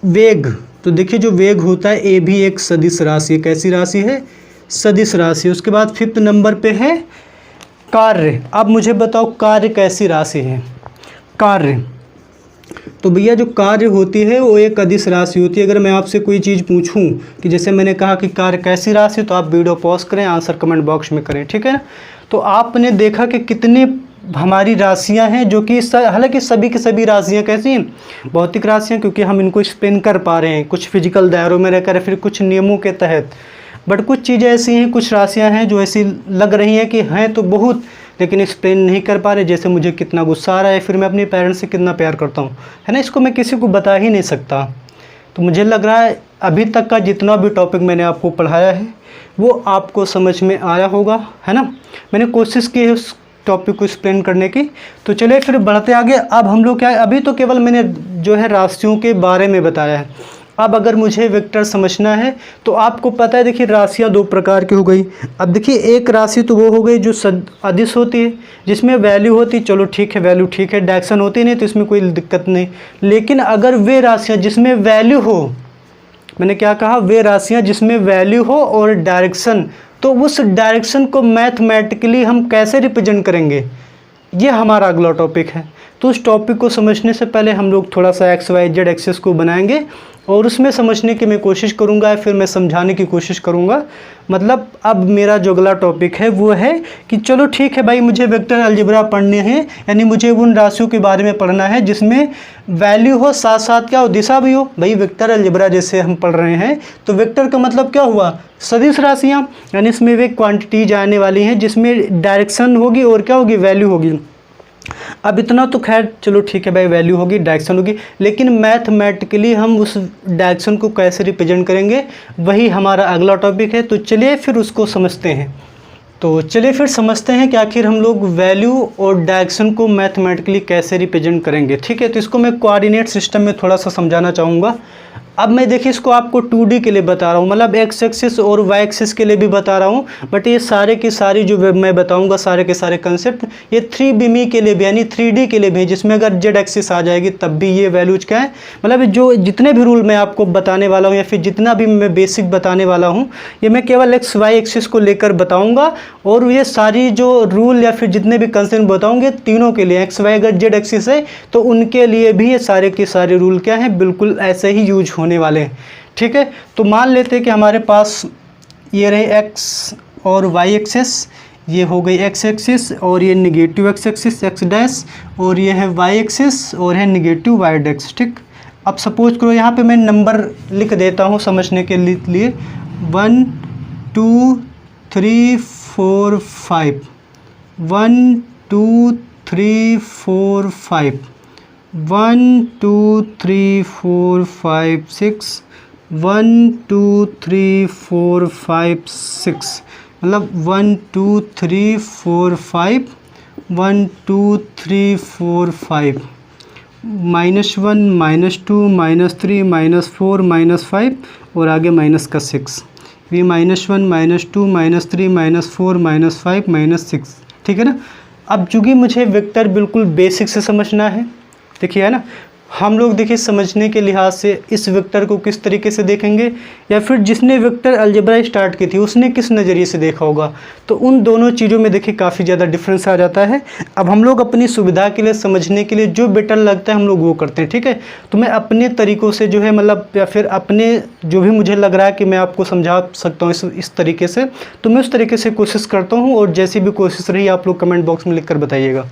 वेग, तो देखिए जो वेग होता है ये भी एक सदिश राशि है। कैसी राशि है, सदिश राशि। उसके बाद फिफ्थ नंबर पे है कार्य। अब मुझे बताओ कार्य कैसी राशि है, कार्य। तो भैया जो कार्य होती है वो एक अदिश राशि होती है। अगर मैं आपसे कोई चीज़ पूछूं कि जैसे मैंने कहा कि कार्य कैसी राशि, तो आप वीडियो पॉज करें, आंसर कमेंट बॉक्स में करें, ठीक है ना। तो आपने देखा कि कितनी हमारी राशियां हैं जो कि हालांकि सभी की सभी राशियां कैसी हैं, भौतिक राशियां, क्योंकि हम इनको एक्सप्लेन कर पा रहे हैं कुछ फिजिकल दायरों में रहकर, फिर कुछ नियमों के तहत। बट कुछ चीज़ें ऐसी हैं, कुछ राशियां हैं जो ऐसी लग रही हैं कि हैं तो बहुत, लेकिन एक्सप्लेन नहीं कर पा रहे। जैसे मुझे कितना गुस्सा आ रहा है, फिर मैं अपने पेरेंट्स से कितना प्यार करता हूँ, है ना, इसको मैं किसी को बता ही नहीं सकता। तो मुझे लग रहा है अभी तक का जितना भी टॉपिक मैंने आपको पढ़ाया है वो आपको समझ में आया होगा, है ना। मैंने कोशिश की है उस टॉपिक को एक्सप्लेन करने की। तो चलिए फिर बढ़ते आगे। अब हम लोग क्या है, अभी तो केवल मैंने जो है राशियों के बारे में बताया है। अब अगर मुझे वेक्टर समझना है तो आपको पता है, देखिए राशियाँ दो प्रकार की हो गई। अब देखिए एक राशि तो वो हो गई जो अदिश होती है, जिसमें वैल्यू होती, चलो ठीक है वैल्यू ठीक है, डायरेक्शन होती नहीं तो इसमें कोई दिक्कत नहीं। लेकिन अगर वे राशियाँ जिसमें वैल्यू हो, मैंने क्या कहा, वे राशियाँ जिसमें वैल्यू हो और डायरेक्शन, तो उस डायरेक्शन को मैथमेटिकली हम कैसे रिप्रेजेंट करेंगे, ये हमारा अगला टॉपिक है। तो उस टॉपिक को समझने से पहले हम लोग थोड़ा सा एक्स वाई जेड एक्सिस को बनाएंगे और उसमें समझने की मैं कोशिश करूंगा, फिर मैं समझाने की कोशिश करूंगा। मतलब अब मेरा जो अगला टॉपिक है वो है कि चलो ठीक है भाई, मुझे वेक्टर अलजेब्रा पढ़ने हैं, यानी मुझे उन राशियों के बारे में पढ़ना है जिसमें वैल्यू हो, साथ साथ क्या हो, दिशा भी हो। भाई वेक्टर अलजेब्रा जैसे हम पढ़ रहे हैं तो वेक्टर का मतलब क्या हुआ, सदिश राशियाँ, यानी इसमें वे क्वांटिटीज आने वाली हैं जिसमें डायरेक्शन होगी और क्या होगी, वैल्यू होगी। अब इतना तो खैर चलो ठीक है भाई, वैल्यू होगी डायरेक्शन होगी, लेकिन मैथमेटिकली हम उस डायरेक्शन को कैसे रिप्रेजेंट करेंगे वही हमारा अगला टॉपिक है। तो चलिए फिर उसको समझते हैं। तो चलिए फिर समझते हैं कि आखिर हम लोग वैल्यू और डायरेक्शन को मैथमेटिकली कैसे रिप्रेजेंट करेंगे, ठीक है। तो इसको मैं कोऑर्डिनेट सिस्टम में थोड़ा सा समझाना चाहूँगा। अब मैं देखिए इसको आपको 2D के लिए बता रहा हूँ, मतलब एक्स एक्सिस और वाई एक्सिस के लिए भी बता रहा हूँ। बट ये सारे की सारी जो मैं बताऊँगा सारे के सारे कंसेप्ट ये 3D के लिए भी, यानी 3D के लिए भी, जिसमें अगर जेड एक्सिस आ जाएगी तब भी ये वैल्यूज क्या है, मतलब जो जितने भी रूल मैं आपको बताने वाला हूँ या फिर जितना भी मैं बेसिक बताने वाला हूँ ये मैं केवल एक्स वाई एक्सिस को लेकर बताऊँगा। और ये सारी जो रूल या फिर जितने भी कंसेप्ट बताऊँगे तीनों के लिए, एक्स वाई अगर जेड एक्सिस है तो उनके लिए भी ये सारे के सारे रूल क्या हैं, बिल्कुल ऐसे ही यूज होने वाले हैं, ठीक है। तो मान लेते हैं कि हमारे पास ये रहे एक्स और वाई एक्सिस, ये हो गई एक्स एक्सिस और ये negative x axis x dash, और ये है वाई एक्सिस और है निगेटिव वाई डैश, ठीक। अब सपोज करो यहाँ पे मैं नंबर लिख देता हूँ समझने के लिए 1 2 3 4 5, 1 2 3 4 5, 1 2 3 4 5 6, 1 2 3 4 5 6, मतलब 1 2 3 4 5, 1 2 3 4 5, -1 -2 -3 -4 -5 और आगे माइनस का 6, ये -1 -2 -3 -4 -5 -6, ठीक है ना। अब चूँकि मुझे वेक्टर बिल्कुल बेसिक से समझना है, देखिए है ना, हम लोग देखिए समझने के लिहाज से इस वेक्टर को किस तरीके से देखेंगे, या फिर जिसने वेक्टर अलजेब्रा स्टार्ट की थी उसने किस नज़रिए से देखा होगा, तो उन दोनों चीज़ों में देखिए काफ़ी ज़्यादा डिफरेंस आ जाता है। अब हम लोग अपनी सुविधा के लिए, समझने के लिए जो बेटर लगता है हम लोग वो करते हैं, ठीक है। तो मैं अपने तरीक़ों से जो है, मतलब या फिर अपने जो भी मुझे लग रहा है कि मैं आपको समझा सकता हूँ इस तरीके से, तो मैं उस तरीके से कोशिश करता हूँ। और जैसी भी कोशिश रही आप लोग कमेंट बॉक्स में लिख कर बताइएगा।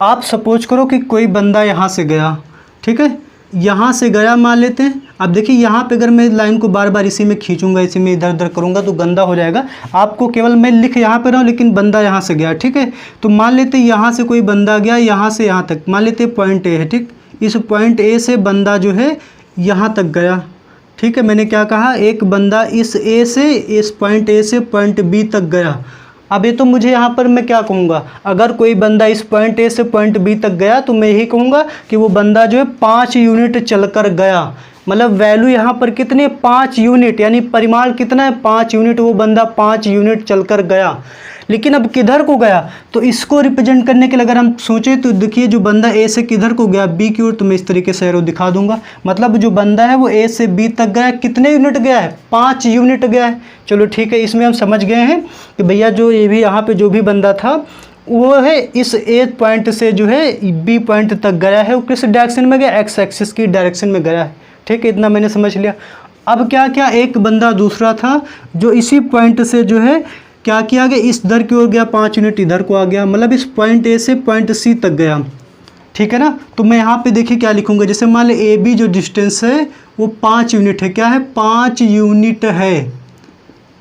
आप सपोज करो कि कोई बंदा यहाँ से गया, ठीक है, यहाँ से गया मान लेते हैं। अब देखिए यहाँ पे अगर मैं लाइन को बार बार इसी में खींचूंगा, इसी में इधर उधर करूँगा तो गंदा हो जाएगा। आपको केवल मैं लिख यहाँ पे रहा हूँ लेकिन बंदा यहाँ से गया, ठीक है। तो मान लेते हैं यहाँ से कोई बंदा गया यहाँ से यहाँ तक, मान लेते हैं पॉइंट ए है, ठीक। इस पॉइंट ए से बंदा जो है यहाँ तक गया, ठीक है। मैंने क्या कहा, एक बंदा इस ए से, इस पॉइंट ए से पॉइंट बी तक गया। अब ये तो मुझे यहाँ पर मैं क्या कहूँगा, अगर कोई बंदा इस पॉइंट ए से पॉइंट बी तक गया तो मैं यही कहूँगा कि वो बंदा जो है 5 यूनिट चलकर गया। मतलब वैल्यू यहाँ पर कितनी है, 5 यूनिट, यानी परिमाण कितना है, 5 यूनिट। वो बंदा 5 यूनिट चलकर गया। लेकिन अब किधर को गया, तो इसको रिप्रेजेंट करने के लिए अगर हम सोचें तो देखिए जो बंदा ए से किधर को गया, बी की ओर, तो मैं इस तरीके से एरो दिखा दूंगा। मतलब जो बंदा है वो ए से बी तक गया, कितने यूनिट गया है, 5 यूनिट गया है। चलो ठीक है, इसमें हम समझ गए हैं कि भैया जो ये भी यहाँ पे जो भी बंदा था वो है इस ए पॉइंट से जो है बी पॉइंट तक गया है। वो किस डायरेक्शन में गया, एक्स एक्सिस की डायरेक्शन में गया है, ठीक है। इतना मैंने समझ लिया। अब क्या क्या, एक बंदा दूसरा था जो इसी पॉइंट से जो है क्या किया गया, इस दर की ओर गया, 5 यूनिट इधर को आ गया। मतलब इस पॉइंट ए से पॉइंट सी तक गया, ठीक है ना। तो मैं यहाँ पे देखिए क्या लिखूंगा, जैसे मान लें ए बी जो डिस्टेंस है वो 5 यूनिट है, क्या है, 5 यूनिट है,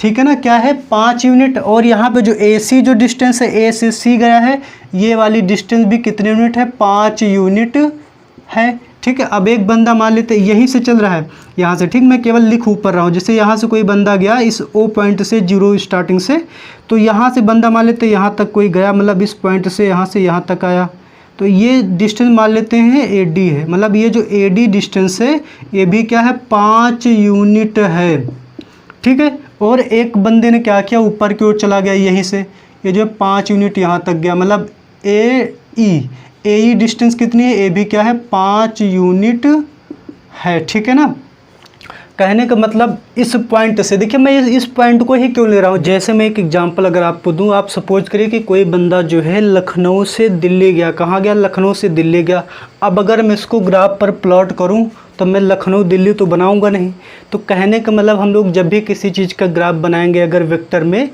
ठीक है ना, क्या है, 5 यूनिट। और यहाँ पे जो ए सी जो डिस्टेंस है, ए से सी गया है, ये वाली डिस्टेंस भी कितने यूनिट है, 5 यूनिट है, ठीक है। अब एक बंदा मान लेते यहीं से चल रहा है यहाँ से, ठीक, मैं केवल लिख ऊपर रहा हूँ। जैसे यहाँ से कोई बंदा गया इस ओ पॉइंट से, 0 स्टार्टिंग से, तो यहाँ से बंदा मान लेते यहाँ तक कोई गया, मतलब इस पॉइंट से यहाँ से यहाँ तक आया, तो ये डिस्टेंस मान लेते हैं ए डी है। मतलब ये जो ए डी डिस्टेंस है ये भी क्या है, 5 यूनिट है, ठीक है। और एक बंदे ने क्या किया, ऊपर की ओर चला गया यहीं से, ये जो 5 यूनिट यहाँ तक गया। मतलब ए ई डिस्टेंस कितनी है, ए भी क्या है, 5 यूनिट है, ठीक है ना। कहने का मतलब इस पॉइंट से, देखिए मैं इस पॉइंट को ही क्यों ले रहा हूँ, जैसे मैं एक एग्जांपल अगर आपको दूँ, आप सपोज करिए कि कोई बंदा जो है लखनऊ से दिल्ली गया, कहाँ गया, लखनऊ से दिल्ली गया। अब अगर मैं इसको ग्राफ पर प्लॉट करूँ तो मैं लखनऊ दिल्ली तो बनाऊंगा नहीं। तो कहने का मतलब हम लोग जब भी किसी चीज़ का ग्राफ बनाएंगे अगर वेक्टर में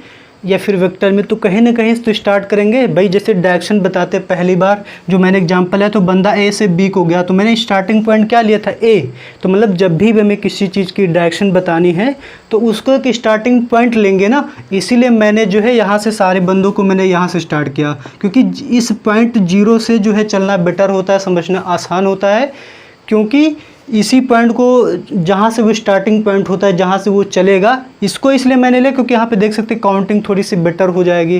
या फिर वेक्टर में, तो कहीं ना कहीं तो स्टार्ट करेंगे भाई। जैसे डायरेक्शन बताते पहली बार जो मैंने एग्जांपल है, तो बंदा ए से बी को गया, तो मैंने स्टार्टिंग पॉइंट क्या लिया था, ए। तो मतलब जब भी हमें किसी चीज़ की डायरेक्शन बतानी है तो उसको एक स्टार्टिंग पॉइंट लेंगे ना। इसीलिए मैंने जो है यहाँ से सारे बंदों को मैंने यहाँ से स्टार्ट किया, क्योंकि इस पॉइंट 0 से जो है चलना बेटर होता है, समझना आसान होता है। क्योंकि इसी पॉइंट को जहाँ से वो स्टार्टिंग पॉइंट होता है, जहाँ से वो चलेगा, इसको इसलिए मैंने लिया क्योंकि यहाँ पे देख सकते हैं काउंटिंग थोड़ी सी बेटर हो जाएगी।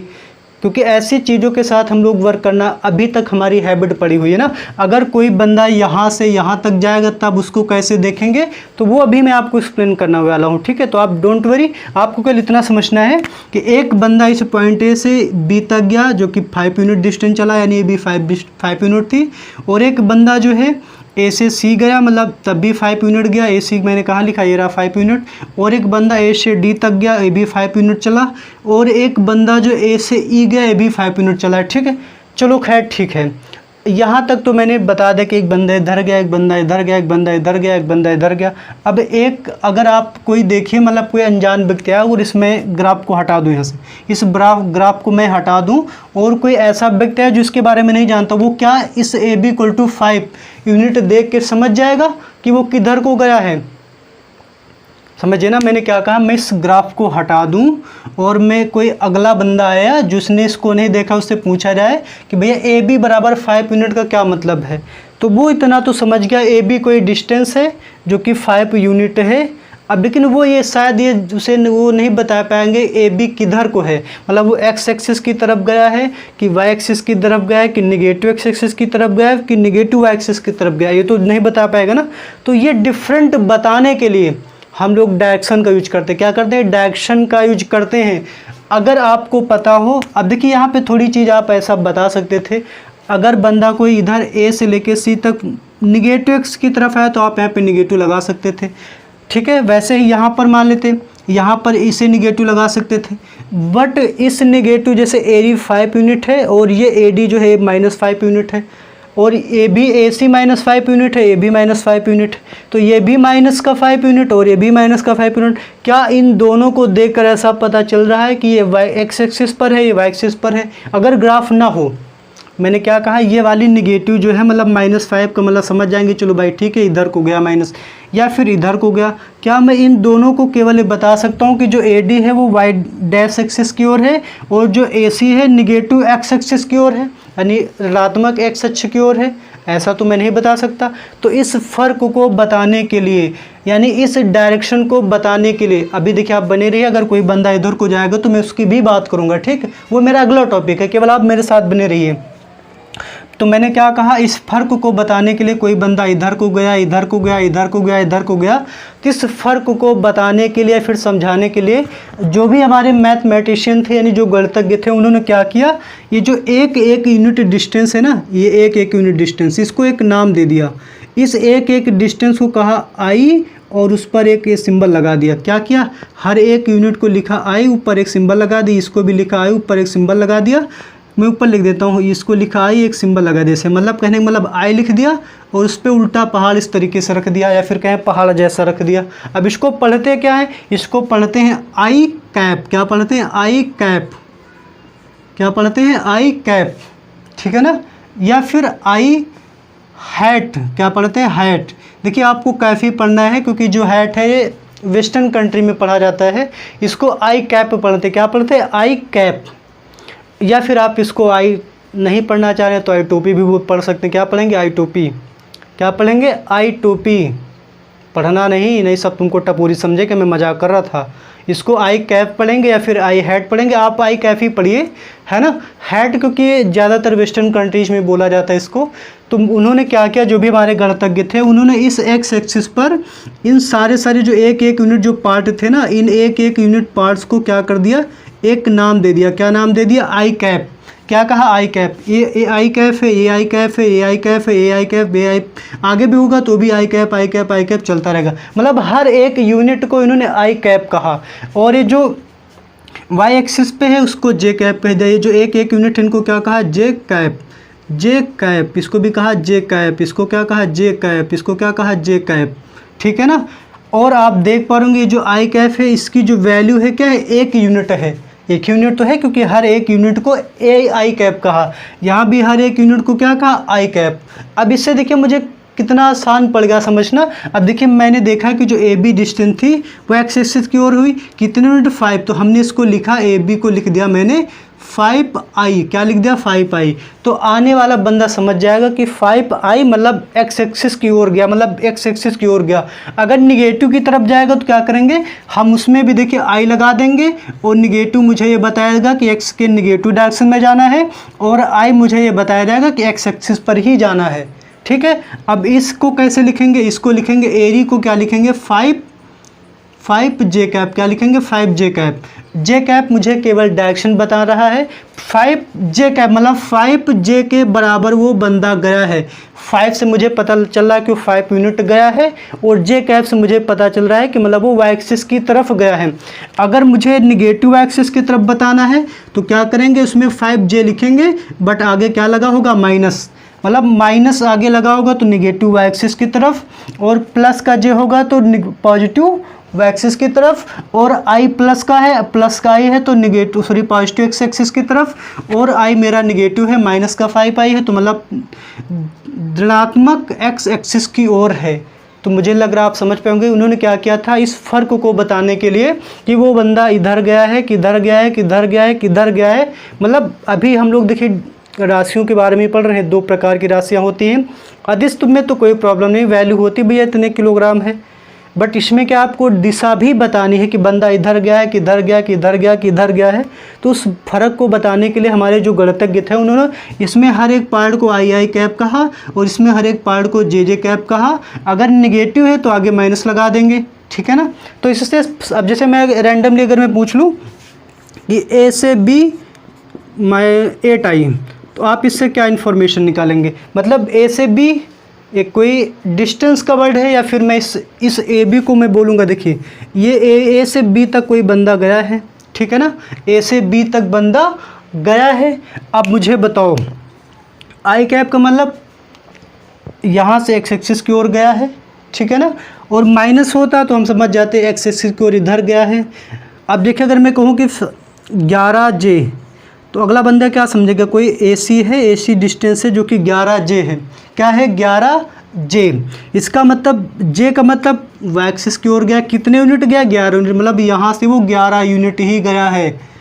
क्योंकि ऐसी चीज़ों के साथ हम लोग वर्क करना अभी तक हमारी हैबिट पड़ी हुई है ना। अगर कोई बंदा यहाँ से यहाँ तक जाएगा तब उसको कैसे देखेंगे, तो वो अभी मैं आपको एक्सप्लेन करने वाला हूँ, ठीक है। तो आप डोंट वरी, आपको केवल इतना समझना है कि एक बंदा इस पॉइंट ए से बी तक गया जो कि 5 यूनिट डिस्टेंस चला, यानी ये भी 5 यूनिट थी। और एक बंदा जो है ए से सी गया, मतलब तब भी 5 यूनिट गया, ए सी मैंने कहाँ लिखा, ये रहा 5 यूनिट। और एक बंदा ए से डी तक गया, ए भी 5 यूनिट चला। और एक बंदा जो ए से ई गया, ए भी 5 यूनिट चला है, ठीक है। चलो खैर ठीक है, यहाँ तक तो मैंने बता दिया कि एक बंदा इधर गया, एक बंदा इधर गया, एक बंदा इधर गया, एक बंदा इधर गया। अब एक अगर आप कोई देखिए, मतलब कोई अनजान व्यक्ति है और इसमें ग्राफ को हटा दूँ, यहाँ से इस ग्राफ को मैं हटा दूँ, और कोई ऐसा व्यक्ति है जिसके बारे में नहीं जानता, वो क्या इस A B equal to 5 unit देख के समझ जाएगा कि वो किधर को गया है। समझिए ना मैंने क्या कहा, मैं इस ग्राफ को हटा दूं और मैं कोई अगला बंदा आया जिसने इसको नहीं देखा, उससे पूछा जाए कि भैया ए बी बराबर 5 यूनिट का क्या मतलब है, तो वो इतना तो समझ गया, ए बी कोई डिस्टेंस है जो कि 5 यूनिट है। अब लेकिन वो ये शायद ये उसे वो नहीं बता पाएंगे ए बी किधर को है, मतलब वो एक्स एक्सिस की तरफ गया है कि वाई एक्सिस की तरफ गया है कि निगेटिव एक्स एक्सिस की तरफ गया है कि निगेटिव वाई एक्सिस की तरफ गया है, ये तो नहीं बता पाएगा ना। तो ये डिफरेंट बताने के लिए हम लोग डायरेक्शन का यूज करते हैं। क्या करते हैं, डायरेक्शन का यूज करते हैं। अगर आपको पता हो, अब देखिए यहाँ पे थोड़ी चीज़ आप ऐसा बता सकते थे, अगर बंदा कोई इधर ए से लेके सी तक निगेटिव एक्स की तरफ है तो आप यहाँ पे निगेटिव लगा सकते थे, ठीक है। वैसे ही यहाँ पर मान लेते, यहाँ पर इसे निगेटिव लगा सकते थे, बट इस निगेटिव जैसे ए डी 5 यूनिट है और ये ए डी जो है -5 यूनिट है, और ये भी ए सी -5 यूनिट है, ये भी -5 यूनिट, तो ये भी माइनस का 5 यूनिट और ये भी माइनस का 5 यूनिट। क्या इन दोनों को देखकर ऐसा पता चल रहा है कि ये वाई एक्स एक्सिस पर है, ये वाई एक्सिस पर है? अगर ग्राफ ना हो मैंने क्या कहा, ये वाली निगेटिव जो है मतलब -5 का मतलब समझ जाएंगे, चलो भाई ठीक है, इधर को गया माइनस या फिर इधर को गया। क्या मैं इन दोनों को केवल ये बता सकता हूँ कि जो AD है वो y डैश एक्सिस की ओर है और जो AC है निगेटिव x एक्सिस की ओर है, यानी ऋणात्मक x अक्ष की ओर है? ऐसा तो मैं नहीं बता सकता। तो इस फ़र्क को बताने के लिए, यानी इस डायरेक्शन को बताने के लिए, अभी देखिए आप बने रहिए, अगर कोई बंदा इधर को जाएगा तो मैं उसकी भी बात करूँगा, ठीक, वो मेरा अगला टॉपिक है, केवल आप मेरे साथ बने रहिए। तो मैंने क्या कहा, इस फ़र्क को बताने के लिए कोई बंदा इधर को गया, इधर को गया, इधर को गया, इधर को गया, तो इस फ़र्क को बताने के लिए फिर समझाने के लिए जो भी हमारे मैथमेटिशियन थे, यानी जो गणितज्ञ थे, उन्होंने क्या किया, ये जो एक एक यूनिट डिस्टेंस है ना, ये एक एक यूनिट डिस्टेंस, इसको एक नाम दे दिया। इस एक एक डिस्टेंस को कहा आई और उस पर एक सिंबल लगा दिया। क्या किया, हर एक यूनिट को लिखा आई, ऊपर एक सिंबल लगा दी, इसको भी लिखा आई, ऊपर एक सिंबल लगा दिया। मैं ऊपर लिख देता हूँ, इसको लिखा आई, एक सिंबल लगा दे, मतलब कहने का मतलब आई लिख दिया और उस पर उल्टा पहाड़ इस तरीके से रख दिया, या फिर कहें पहाड़ जैसा रख दिया। अब इसको पढ़ते क्या है, इसको पढ़ते हैं आई कैप। क्या पढ़ते हैं, आई कैप। क्या पढ़ते हैं, आई कैप, ठीक है ना, या फिर आई हैट। क्या पढ़ते हैं, हैट। देखिए आपको कैफी पढ़ना है, क्योंकि जो हैट है ये वेस्टर्न कंट्री में पढ़ा जाता है, इसको आई कैप पढ़ते। क्या पढ़ते हैं, आई कैप। या फिर आप इसको आई नहीं पढ़ना चाह रहे हैं तो आई टोपी भी वो पढ़ सकते हैं। क्या पढ़ेंगे, आई टोपी। क्या पढ़ेंगे, आई टोपी। पढ़ना नहीं सब तुमको टपोरी समझे कि मैं मजाक कर रहा था। इसको आई कैप पढ़ेंगे या फिर आई हैट पढ़ेंगे। आप आई कैप ही पढ़िए, है ना, हैट, क्योंकि ज़्यादातर वेस्टर्न कंट्रीज में बोला जाता है इसको। तो उन्होंने क्या किया, जो भी हमारे गणितज्ञ थे, उन्होंने इस एक्स एक्सिस पर इन सारे जो एक एक यूनिट जो पार्ट थे ना, इन एक एक यूनिट पार्ट्स को क्या कर दिया, एक नाम दे दिया। क्या नाम दे दिया, आई कैप। क्या कहा, आई कैप। ये आई कैप है, ये आई कैप है, ये आई कैप है, ये आई कैप, ये आई, आगे भी होगा तो भी आई कैप, आई कैप, आई कैप चलता रहेगा। मतलब हर एक यूनिट को इन्होंने आई कैप कहा। और ये जो वाई एक्सिस पे है उसको जे कैप कह दिया। ये जो एक एक यूनिट इनको क्या कहा, जे कैप। जे कैप, इसको भी कहा जे कैप, इसको क्या कहा, जे कैप, इसको क्या कहा, जे कैप, ठीक है ना। और आप देख पा रहे जो आई कैप है, इसकी जो वैल्यू है क्या है, एक यूनिट है। एक यूनिट तो है, क्योंकि हर एक यूनिट को ए आई कैप कहा। यहाँ भी हर एक यूनिट को क्या कहा, आई कैप। अब इससे देखिए मुझे कितना आसान पड़ गया समझना। अब देखिए मैंने देखा कि जो ए बी डिस्टेंस थी वो एक्स एक्सिस की ओर हुई, कितने यूनिट, 5। तो हमने इसको लिखा, ए बी को लिख दिया मैंने 5i। क्या लिख दिया, 5i। तो आने वाला बंदा समझ जाएगा कि 5i मतलब एक्स एक्सिस की ओर गया, मतलब एक्स एक्सिस की ओर गया। अगर निगेटिव की तरफ जाएगा तो क्या करेंगे हम, उसमें भी देखिए i लगा देंगे, और निगेटिव मुझे ये बताएगा कि x के निगेटिव डायरेक्शन में जाना है, और i मुझे ये बताया जाएगा कि एक्स एक्सिस पर ही जाना है, ठीक है। अब इसको कैसे लिखेंगे, इसको लिखेंगे एरी को क्या लिखेंगे, 5 जे कैप। क्या लिखेंगे, 5 जे कैप। जे कैप मुझे केवल डायरेक्शन बता रहा है। 5 जे कैप मतलब 5 जे के बराबर वो बंदा गया है। 5 से मुझे पता चल रहा है कि वो 5 यूनिट गया है, और जे कैप से मुझे पता चल रहा है कि मतलब वो वाई एक्सिस की तरफ गया है। अगर मुझे निगेटिव वाई एक्सिस की तरफ बताना है तो क्या करेंगे, उसमें 5 जे लिखेंगे, बट आगे क्या लगा होगा, माइनस, मतलब माइनस आगे लगा होगा तो निगेटिव वाई एक्सिस की तरफ, और प्लस का जे होगा तो पॉजिटिव वाई एक्सिस की तरफ, और आई प्लस का है, प्लस का आई है तो negative, sorry positive x axis की तरफ, और आई मेरा निगेटिव है, माइनस का 5i है, तो मतलब ऋणात्मक एक्स एक्सिस की ओर है। तो मुझे लग रहा आप समझ पाएंगे उन्होंने क्या किया था, इस फ़र्क को बताने के लिए कि वो बंदा इधर गया है, किधर गया है, किधर गया है, किधर गया है। मतलब अभी हम लोग देखिए राशियों के बारे में पढ़ रहे हैं, 2 प्रकार की राशियाँ होती हैं। अदिश में तो कोई प्रॉब्लम नहीं, वैल्यू होती भैया इतने किलोग्राम है, बट इसमें क्या आपको दिशा भी बतानी है कि बंदा इधर गया है, किधर गया, किधर गया, किधर गया है। तो उस फर्क को बताने के लिए हमारे जो गणितज्ञ थे उन्होंने इसमें हर एक पार्ट को आई कैप कहा, और इसमें हर एक पार्ट को जे कैप कहा। अगर निगेटिव है तो आगे माइनस लगा देंगे, ठीक है ना। तो इससे अब जैसे मैं रैंडमली अगर मैं पूछ लूँ कि ए से बी 8i, तो आप इससे क्या इन्फॉर्मेशन निकालेंगे, मतलब ए से बी एक कोई डिस्टेंस का वर्ड है, या फिर मैं इस ए बी को मैं बोलूँगा, देखिए ये ए से बी तक कोई बंदा गया है, ठीक है ना, ए से बी तक बंदा गया है। अब मुझे बताओ आई कैप का मतलब यहाँ से एक्स एक्सिस की ओर गया है, ठीक है ना, और माइनस होता तो हम समझ जाते एक्स एक्सिस की ओर इधर गया है। अब देखिए अगर मैं कहूँ कि 11j, तो अगला बंदा क्या समझेगा, कोई AC है, AC डिस्टेंस है जो कि 11J है। क्या है 11J। इसका मतलब J का मतलब y एक्सिस की ओर गया, कितने यूनिट गया 11 यूनिट, मतलब यहाँ से वो 11 यूनिट ही गया है।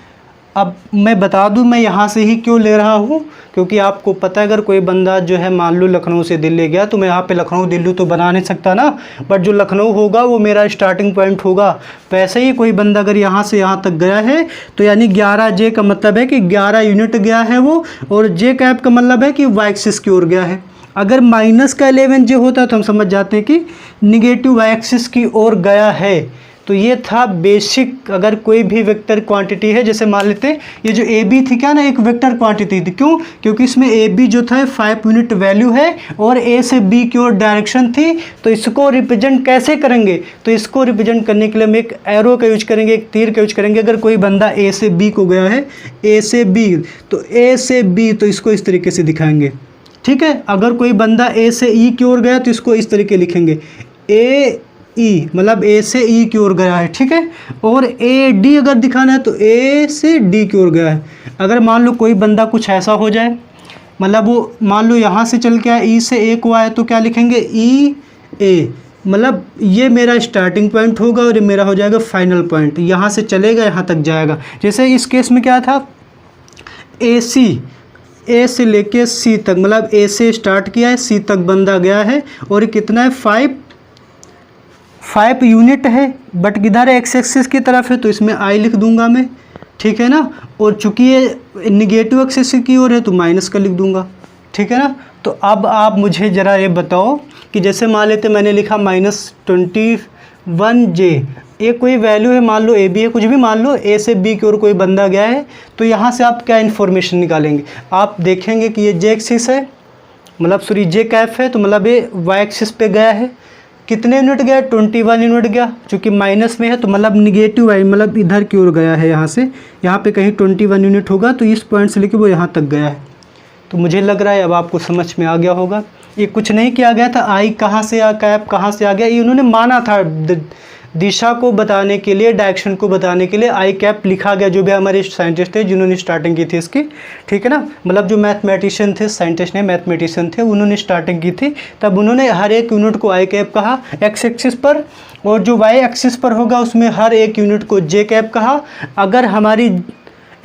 अब मैं बता दूं मैं यहाँ से ही क्यों ले रहा हूँ, क्योंकि आपको पता है अगर कोई बंदा जो है मान लो लखनऊ से दिल्ली गया तो मैं यहाँ पे लखनऊ दिल्ली तो बना नहीं सकता ना, बट जो लखनऊ होगा वो मेरा स्टार्टिंग पॉइंट होगा। वैसे ही कोई बंदा अगर यहाँ से यहाँ तक गया है तो यानी 11J का मतलब है कि 11 यूनिट गया है वो, और J कैप का मतलब है कि y एक्सिस की ओर गया है। अगर माइनस का 11J होता तो हम समझ जाते हैं कि निगेटिव y एक्सिस की ओर गया है। तो ये था बेसिक, अगर कोई भी वेक्टर क्वांटिटी है, जैसे मान लेते हैं ये जो ए बी थी क्या ना, एक वेक्टर क्वांटिटी थी। क्यों? क्योंकि इसमें ए बी जो था 5 यूनिट वैल्यू है और ए से बी की ओर डायरेक्शन थी। तो इसको रिप्रेजेंट कैसे करेंगे, तो इसको रिप्रेजेंट करने के लिए हम एक एरो का यूज करेंगे, एक तीर का यूज करेंगे। अगर कोई बंदा ए से बी को गया है, ए से बी, तो ए से बी तो इसको इस तरीके से दिखाएंगे, ठीक है। अगर कोई बंदा ए से ई की ओर गया तो इसको इस तरीके लिखेंगे, ए ई मतलब ए से ई की ओर गया है, ठीक है। और ए डी अगर दिखाना है तो ए से डी की ओर गया है। अगर मान लो कोई बंदा कुछ ऐसा हो जाए, मतलब वो मान लो यहाँ से चल के आया, ई से ए को आया, तो क्या लिखेंगे ई ए, मतलब ये मेरा स्टार्टिंग पॉइंट होगा और ये मेरा हो जाएगा फाइनल पॉइंट। यहाँ से चलेगा यहाँ तक जाएगा। जैसे इस केस में क्या था, ए सी, ए से लेके सी तक, मतलब ए से स्टार्ट किया है, सी तक बंदा गया है, और कितना है 5 यूनिट है, बट किधर है एक्स एक्सिस की तरफ है, तो इसमें आई लिख दूंगा मैं, ठीक है ना। और चूंकि ये निगेटिव एक्सिस की ओर है तो माइनस का लिख दूंगा, ठीक है ना। तो अब आप मुझे ज़रा ये बताओ कि जैसे मान लेते मैंने लिखा -21J, ये कोई वैल्यू है, मान लो ए बी है, कुछ भी मान लो, ए से बी की ओर कोई बंदा गया है, तो यहाँ से आप क्या इन्फॉर्मेशन निकालेंगे। आप देखेंगे कि ये जे एक्सिस है, मतलब सॉरी जे कैप है, तो मतलब ये वाई एक्सिस पे गया है। कितने यूनिट गया, 21 यूनिट गया। चूँकि माइनस में है तो मतलब निगेटिव वाई, मतलब इधर की ओर गया है, यहाँ से यहाँ पे कहीं 21 यूनिट होगा, तो इस पॉइंट से लेके वो यहाँ तक गया है। तो मुझे लग रहा है अब आपको समझ में आ गया होगा। ये कुछ नहीं किया गया था, आई कहाँ से आ, कैप कहाँ से आ गया, ये उन्होंने माना था दिशा को बताने के लिए, डायरेक्शन को बताने के लिए आई कैप लिखा गया। जो भी हमारे साइंटिस्ट थे जिन्होंने स्टार्टिंग की थी इसकी, ठीक है ना, मतलब जो मैथमेटिशियन थे, साइंटिस्ट नहीं मैथमेटिशियन थे, उन्होंने स्टार्टिंग की थी, तब उन्होंने हर एक यूनिट को आई कैप कहा एक्स एक्सिस पर, और जो वाई एक्सिस पर होगा उसमें हर एक यूनिट को जे कैप कहा। अगर हमारी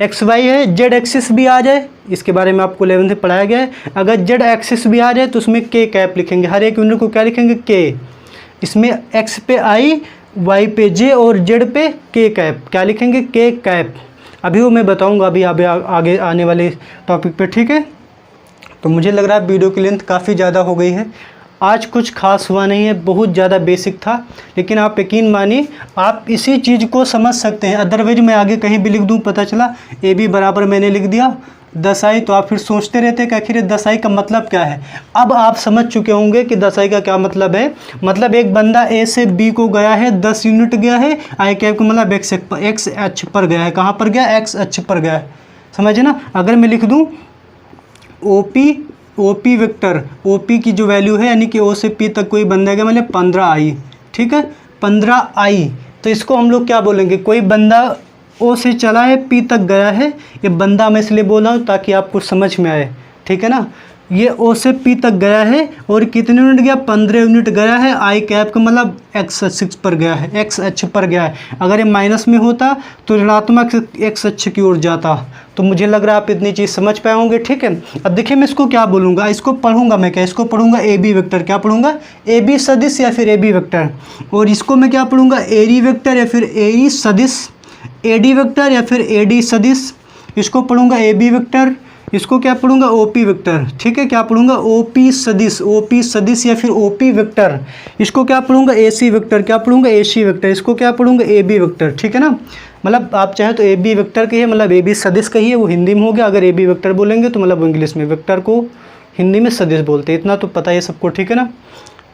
एक्स वाई है, जेड एक्सिस भी आ जाए, इसके बारे में आपको 11th में पढ़ाया गया है, अगर जेड एक्सिस भी आ जाए तो उसमें के कैप लिखेंगे, हर एक यूनिट को क्या लिखेंगे के। इसमें एक्स पे आई, वाई पे जे और जेड पे के कैप, क्या लिखेंगे के कैप। अभी वो मैं बताऊंगा अभी आगे आने वाले टॉपिक पे, ठीक है। तो मुझे लग रहा है वीडियो की लेंथ काफ़ी ज़्यादा हो गई है, आज कुछ खास हुआ नहीं है, बहुत ज़्यादा बेसिक था, लेकिन आप यकीन मानिए आप इसी चीज़ को समझ सकते हैं। अदरवाइज मैं आगे कहीं भी लिख दूँ, पता चला ए बी बराबर मैंने लिख दिया 10i, तो आप फिर सोचते रहते हैं कि आखिर 10i का मतलब क्या है। अब आप समझ चुके होंगे कि 10i का क्या मतलब है। मतलब एक बंदा ए से बी को गया है, 10 यूनिट गया है, आई कैप का मतलब एक्स अक्ष पर गया है। कहाँ पर गया, एक्स अक्ष पर गया है, समझे ना। अगर मैं लिख दूँ ओपी वेक्टर, ओपी की जो वैल्यू है यानी कि ओ से पी तक कोई बंदा गया, मतलब 15i, ठीक है 15i, तो इसको हम लोग क्या बोलेंगे, कोई बंदा ओ से चला है, पी तक गया है। ये बंदा मैं इसलिए बोल रहा हूँ ताकि आपको समझ में आए, ठीक है ना। ये ओ से पी तक गया है और कितने यूनिट गया, 15 यूनिट गया है। आई कैप का मतलब एक्स अक्ष पर गया है, एक्स अक्ष पर गया है। अगर ये माइनस में होता तो ऋणात्मक एक्स अक्ष की ओर जाता। तो मुझे लग रहा है आप इतनी चीज़ समझ पाए होंगे, ठीक है। अब देखिए मैं इसको क्या बोलूँगा, इसको पढ़ूंगा मैं क्या, इसको पढ़ूंगा ए बी वेक्टर, क्या पढ़ूंगा ए बी सदिश या फिर ए बी वेक्टर। और इसको मैं क्या पढ़ूंगा ए डी वेक्टर या फिर ए ई सदिश, ए डी वेक्टर या फिर ए डी सदिश। इसको पढ़ूंगा ए बी वेक्टर, इसको क्या पढ़ूंगा ओ पी वेक्टर, ठीक है। क्या पढ़ूंगा ओ पी सदिश, ओ पी सदिश या फिर ओ पी वेक्टर। इसको क्या पढ़ूंगा ए सी वेक्टर, क्या पढ़ूंगा ए सी वेक्टर। इसको क्या पढ़ूंगा ए बी वेक्टर, ठीक है ना। मतलब आप चाहे तो ए बी वेक्टर कहिए, मतलब ए बी सदिश कहिए, वो हिंदी में हो गया। अगर ए बी वेक्टर बोलेंगे तो मतलब इंग्लिश में, वेक्टर को हिंदी में सदिश बोलते हैं, इतना तो पता है सबको, ठीक है ना।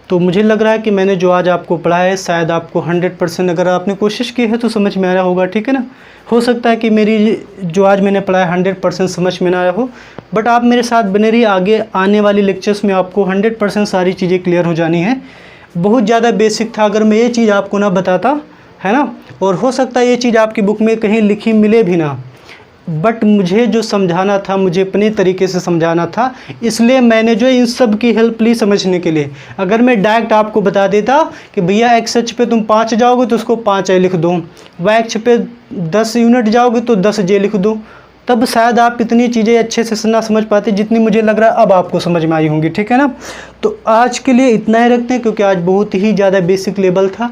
तो मुझे लग रहा है कि मैंने जो आज आपको पढ़ाया है शायद आपको 100% अगर आपने कोशिश की है तो समझ में आया होगा, ठीक है ना। हो सकता है कि मेरी जो आज मैंने पढ़ाया 100% समझ में ना आया हो, बट आप मेरे साथ बने रहिए, आगे आने वाली लेक्चर्स में आपको 100% सारी चीज़ें क्लियर हो जानी है। बहुत ज़्यादा बेसिक था, अगर मैं ये चीज़ आपको ना बताता, है ना। और हो सकता है ये चीज़ आपकी बुक में कहीं लिखी मिले भी ना, बट मुझे जो समझाना था, मुझे अपने तरीके से समझाना था, इसलिए मैंने जो इन सब की हेल्प ली समझने के लिए। अगर मैं डायरेक्ट आपको बता देता कि भैया एक्स अक्ष पे तुम 5 जाओगे तो उसको 5 लिख दो, वाई अक्ष पे 10 यूनिट जाओगे तो 10 जे लिख दो, तब शायद आप इतनी चीज़ें अच्छे से ना समझ पाते जितनी मुझे लग रहा है अब आपको समझ में आई होंगी। ठीक है ना। तो आज के लिए इतना ही रखते हैं, क्योंकि आज बहुत ही ज़्यादा बेसिक लेवल था।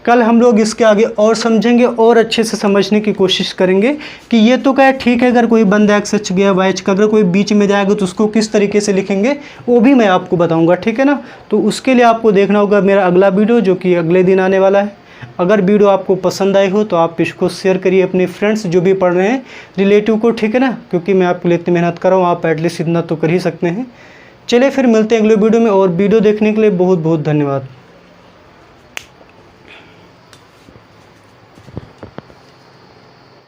कल हम लोग इसके आगे और समझेंगे और अच्छे से समझने की कोशिश करेंगे कि ये तो क्या ठीक है, अगर कोई बंदा एक्स अक्ष गया, वाई अक्ष का अगर कोई बीच में जाएगा तो उसको किस तरीके से लिखेंगे वो भी मैं आपको बताऊंगा। ठीक है ना। तो उसके लिए आपको देखना होगा मेरा अगला वीडियो, जो कि अगले दिन आने वाला है। अगर वीडियो आपको पसंद आई हो तो आप इसको शेयर करिए अपने फ्रेंड्स जो भी पढ़ रहे हैं, रिलेटिव को। ठीक है ना। क्योंकि मैं आपके लिए इतनी मेहनत कर रहा हूँ, आप एटलीस्ट इतना तो कर ही सकते हैं। चलिए फिर मिलते हैं अगले वीडियो में, और वीडियो देखने के लिए बहुत बहुत धन्यवाद।